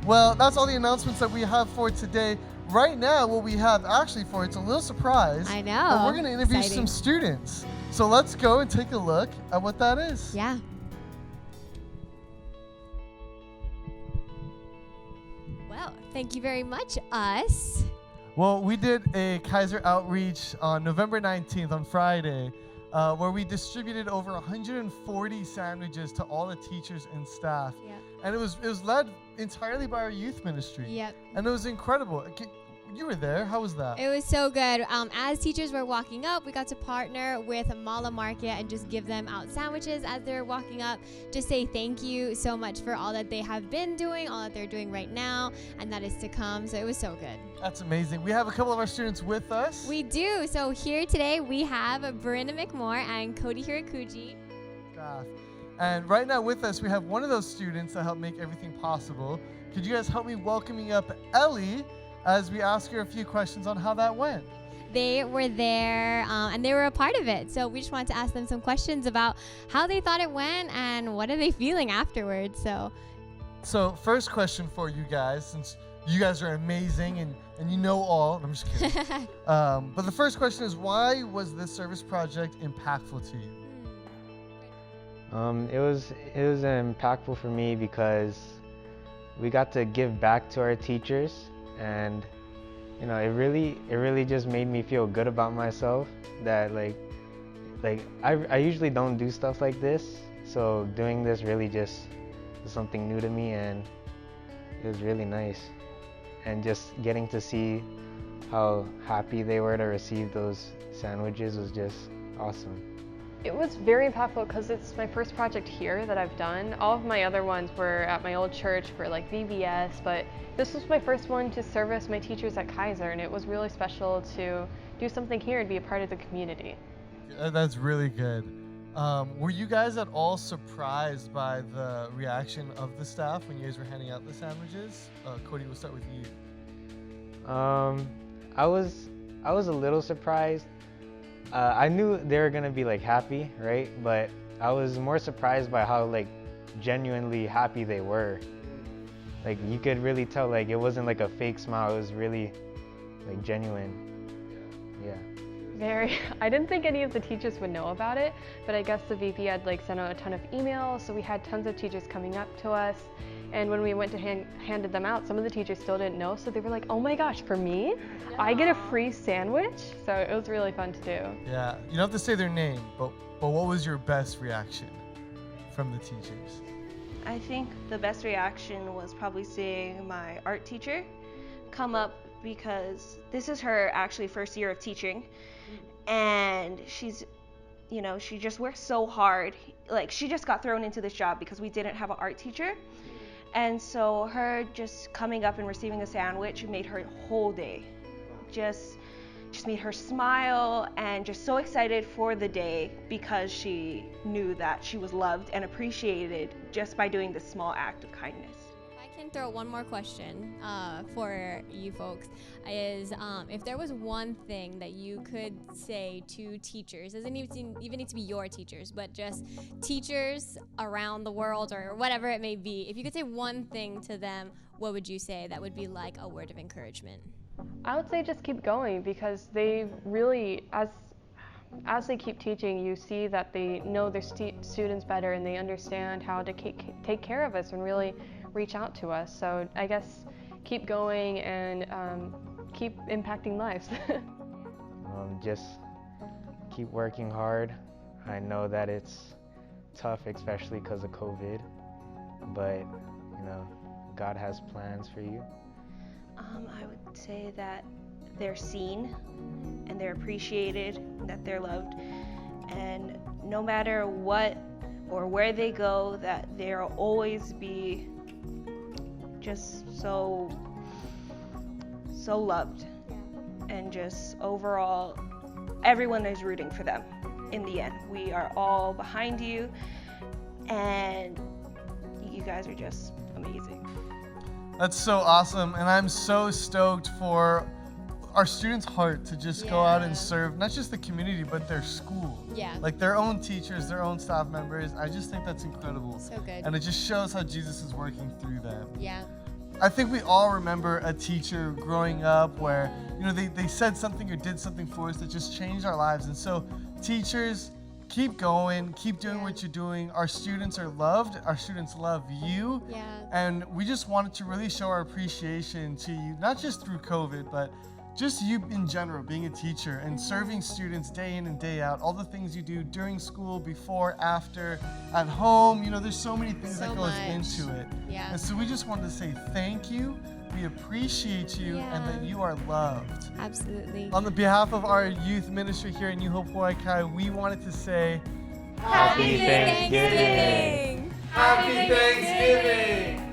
Well, that's all the announcements that we have for today. Right now, what we have actually for it's a little surprise. I But we're know. going to interview Exciting. some students. So let's go and take a look at what that is. Yeah. Well, thank you very much, us. Well, we did a Kaiser outreach on November 19th on Friday, where we distributed over 140 sandwiches to all the teachers and staff. Yep. And it was led entirely by our youth ministry. Yep. And it was incredible. You were there. How was that? It was so good. As teachers were walking up, we got to partner with Mala Market and just give them out sandwiches as they're walking up. Just say thank you so much for all that they have been doing, all that they're doing right now, and that is to come. So it was so good. That's amazing. We have a couple of our students with us. We do. So here today we have Brenda McMore and Cody Hirakuji. Staff. And right now with us, we have one of those students that helped make everything possible. Could you guys help me welcoming up Ellie as we ask her a few questions on how that went? They were there and they were a part of it. So we just wanted to ask them some questions about how they thought it went and what are they feeling afterwards. So first question for you guys, since you guys are amazing and you know all. I'm just kidding. But the first question is, why was this service project impactful to you? It was impactful for me because we got to give back to our teachers, and it really just made me feel good about myself. That I usually don't do stuff like this, so doing this really just was something new to me, and it was really nice. And just getting to see how happy they were to receive those sandwiches was just awesome. It was very impactful because it's my first project here that I've done. All of my other ones were at my old church for like VBS, but this was my first one to service my teachers at Kaiser, and it was really special to do something here and be a part of the community. That's really good. Were you guys at all surprised by the reaction of the staff when you guys were handing out the sandwiches? Cody, we'll start with you. I was a little surprised. I knew they were gonna be happy, right? But I was more surprised by how genuinely happy they were. You could really tell it wasn't a fake smile. It was really genuine. Yeah. Very. I didn't think any of the teachers would know about it, but I guess the VP had sent out a ton of emails, so we had tons of teachers coming up to us. And when we went to handed them out, some of the teachers still didn't know, so they were like, "Oh my gosh, for me? I get a free sandwich?" So it was really fun to do. Yeah, you don't have to say their name, but what was your best reaction from the teachers? I think the best reaction was probably seeing my art teacher come up, because this is her actually first year of teaching, and she's, she just works so hard. She just got thrown into this job because we didn't have an art teacher. And so her just coming up and receiving a sandwich made her whole day. Just made her smile and just so excited for the day, because she knew that she was loved and appreciated just by doing this small act of kindness. I can throw one more question for you folks is if there was one thing that you could say to teachers, doesn't even need to be your teachers, but just teachers around the world or whatever it may be, if you could say one thing to them, what would you say that would be like a word of encouragement? I would say just keep going, because they really, as they keep teaching, you see that they know their students better and they understand how to take care of us and really reach out to us. So I guess keep going and keep impacting lives. Just keep working hard. I know that it's tough, especially because of COVID, but God has plans for you. I would say that they're seen and they're appreciated, that they're loved, and no matter what or where they go, that they'll always be just so loved, and just overall everyone is rooting for them. In the end, we are all behind you, and you guys are just amazing. That's so awesome, and I'm so stoked for our students' heart to just go out and serve not just the community, but their school. Yeah. Their own teachers, their own staff members. I just think that's incredible. So good. And it just shows how Jesus is working through them. Yeah. I think we all remember a teacher growing up where, you know, they said something or did something for us that just changed our lives. And so teachers, keep going, keep doing what you're doing. Our students are loved. Our students love you. Yeah. And we just wanted to really show our appreciation to you, not just through COVID, but just you in general, being a teacher and serving students day in and day out, all the things you do during school, before, after, at home. You know, there's so many things that goes into it. Yeah. And so we just wanted to say thank you. We appreciate you and that you are loved. Absolutely. On the behalf of our youth ministry here at New Hope Hawaii Kai, we wanted to say Happy Thanksgiving! Happy Thanksgiving!